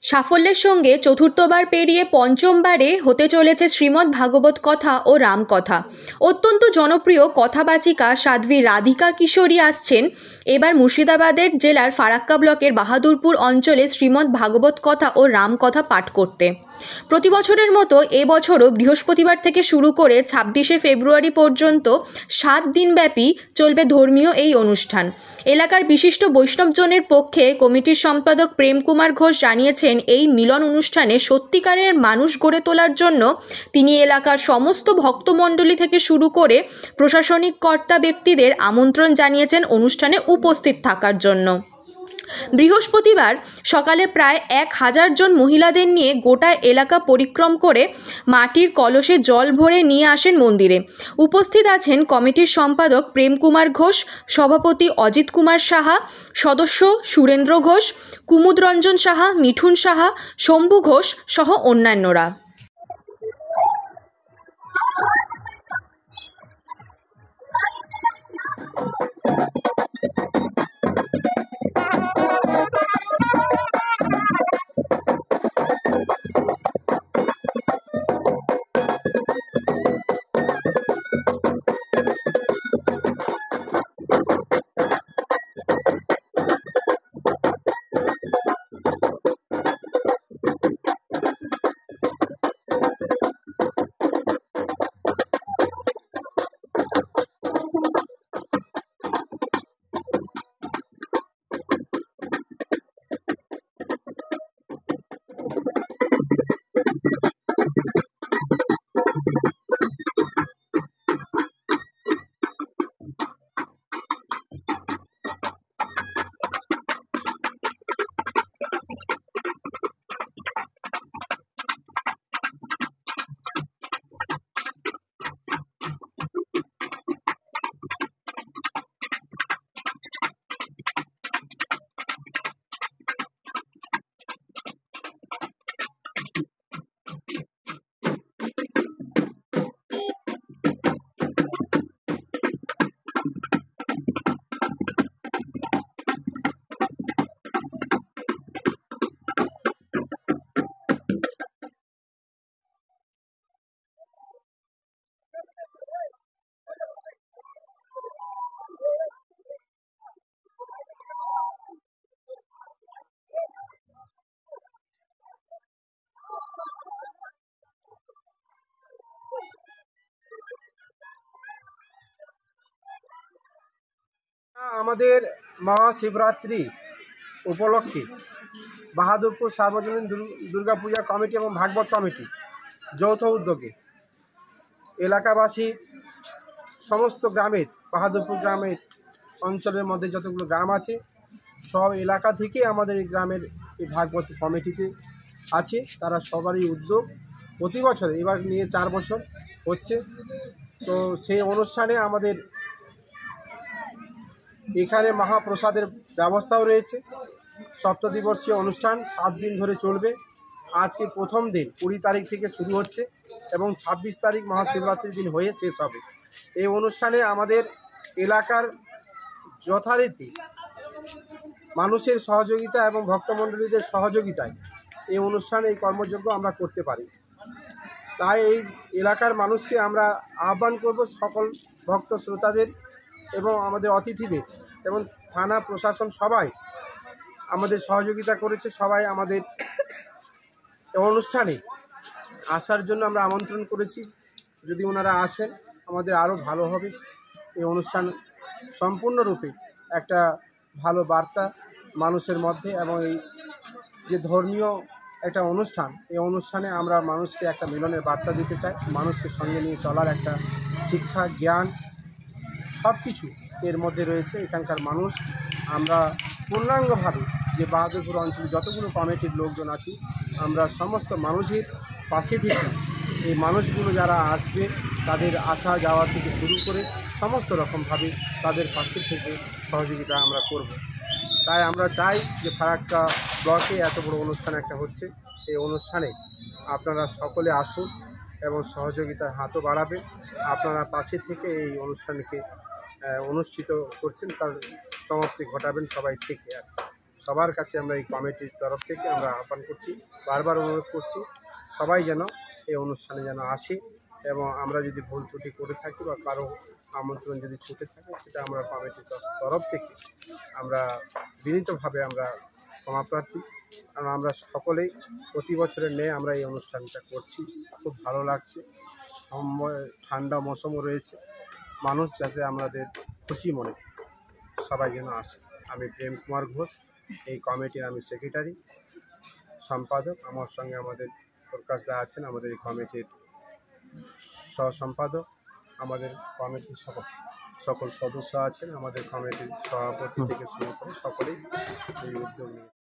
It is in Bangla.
সাফল্যের সঙ্গে চতুর্থবার পেরিয়ে পঞ্চমবারে হতে চলেছে শ্রীমদ্ ভাগবত কথা ও রামকথা। অত্যন্ত জনপ্রিয় কথাবাচিকা সাধ্বী রাধিকা কিশোরী আসছেন এবার মুর্শিদাবাদের জেলার ফারাক্কা ব্লকের বাহাদুরপুর অঞ্চলে শ্রীমদ্ ভাগবত কথা ও রামকথা পাঠ করতে। প্রতি বছরের মতো এবছরও বৃহস্পতিবার থেকে শুরু করে ২৬শে ফেব্রুয়ারি পর্যন্ত ৭ দিনব্যাপী চলবে ধর্মীয় এই অনুষ্ঠান। এলাকার বিশিষ্ট বৈষ্ণবজনের পক্ষে কমিটির সম্পাদক প্রেম কুমার ঘোষ জানিয়েছেন, এই মিলন অনুষ্ঠানে সত্যিকারের মানুষ গড়ে তোলার জন্য তিনি এলাকার সমস্ত ভক্তমণ্ডলী থেকে শুরু করে প্রশাসনিক কর্তা ব্যক্তিদের আমন্ত্রণ জানিয়েছেন অনুষ্ঠানে উপস্থিত থাকার জন্য। বৃহস্পতিবার সকালে প্রায় ১,০০০ জন মহিলাদের নিয়ে গোটা এলাকা পরিক্রম করে মাটির কলসে জল ভরে নিয়ে আসেন মন্দিরে। উপস্থিত আছেন কমিটির সম্পাদক প্রেম কুমার ঘোষ, সভাপতি অজিত কুমার সাহা, সদস্য সুরেন্দ্র ঘোষ, কুমুদ রঞ্জন সাহা, মিঠুন সাহা, শম্ভু ঘোষ সহ অন্যান্যরা। আমাদের মহাশিবরাত্রি উপলক্ষে বাহাদুরপুর সার্বজনীন দুর্গাপূজা কমিটি এবং ভাগবত কমিটি যৌথ উদ্যোগে এলাকাবাসী সমস্ত গ্রামের, বাহাদুরপুর গ্রামের অঞ্চলের মধ্যে যতগুলো গ্রাম আছে সব এলাকা থেকে আমাদের এই গ্রামের এই ভাগবত কমিটিতে আছে। তারা সবারই উদ্যোগ, প্রতি বছর এবার নিয়ে 4 বছর হচ্ছে। তো সেই অনুষ্ঠানে আমাদের এখানে মহাপ্রসাদের ব্যবস্থাও রয়েছে। সপ্তদিবসীয় অনুষ্ঠান 7 দিন ধরে চলবে। আজকে প্রথম দিন 20 তারিখ থেকে শুরু হচ্ছে এবং 26 তারিখ মহাশিবরাত্রির দিন হয়ে শেষ হবে। এই অনুষ্ঠানে আমাদের এলাকার যথারীতি মানুষের সহযোগিতা এবং ভক্তমণ্ডলীদের সহযোগিতায় এই অনুষ্ঠানে এই কর্মযজ্ঞ আমরা করতে পারি। তাই এই এলাকার মানুষকে আমরা আহ্বান করব, সকল ভক্ত শ্রোতাদের এবং আমাদের অতিথিদের এবং থানা প্রশাসন সবাই আমাদের সহযোগিতা করেছে। সবাই আমাদের অনুষ্ঠানে আসার জন্য আমরা আমন্ত্রণ করেছি। যদি ওনারা আসেন আমাদের আরও ভালো হবে। এই অনুষ্ঠান সম্পূর্ণরূপে একটা ভালো বার্তা মানুষের মধ্যে, এবং এই যে ধর্মীয় একটা অনুষ্ঠান, এই অনুষ্ঠানে আমরা মানুষকে একটা মিলনের বার্তা দিতে চাই। মানুষকে সঙ্গে নিয়ে চলার একটা শিক্ষা, জ্ঞান সব কিছু এর মধ্যে রয়েছে। এখানকার মানুষ আমরা পূর্ণাঙ্গভাবে যে বাহাদুরপুর অঞ্চলে যতগুলো কমিটির লোকজন আছি আমরা সমস্ত মানুষের পাশে থেকে এই মানুষগুলো যারা আসবে তাদের আসা যাওয়া থেকে শুরু করে সমস্ত রকমভাবে তাদের পাশে থেকে সহযোগিতা আমরা করব। তাই আমরা চাই যে ফারাক্কা ব্লকে এত বড় অনুষ্ঠান একটা হচ্ছে, এই অনুষ্ঠানে আপনারা সকলে আসুন এবং সহযোগিতার হাতও বাড়াবেন। আপনারা পাশে থেকে এই অনুষ্ঠানকে অনুষ্ঠিত করছেন তার সমাপ্তি ঘটাবেন সবাই থেকে। সবার কাছে আমরা এই কমিটির তরফ থেকে আমরা আহ্বান করছি, বারবার অনুরোধ করছি সবাই যেন এই অনুষ্ঠানে যেন আসে, এবং আমরা যদি ভুল ত্রুটি করে থাকি বা কারো আমন্ত্রণ যদি ছুটে থাকে সেটা আমরা কমিটির তরফ থেকে আমরা বিনীতভাবে আমরা ক্ষমাপ্রার্থী। কারণ আমরা সকলেই প্রতি বছরের ন্যায় আমরা এই অনুষ্ঠানটা করছি, খুব ভালো লাগছে। ঠান্ডা মৌসুমও রয়েছে, মানুষ যাতে আমাদের খুশি মনে সবাই যেন আসে। আমি প্রেম কুমার ঘোষ, এই কমিটির আমি সেক্রেটারি সম্পাদক। আমার সঙ্গে আমাদের প্রকাশ দা আছেন, আমাদের এই কমিটির সহ সম্পাদক। আমাদের কমিটির সকল সদস্য আছেন, আমাদের কমিটির সভাপতি থেকে শুরু করে সকলেই এই উদ্যোগ নিয়ে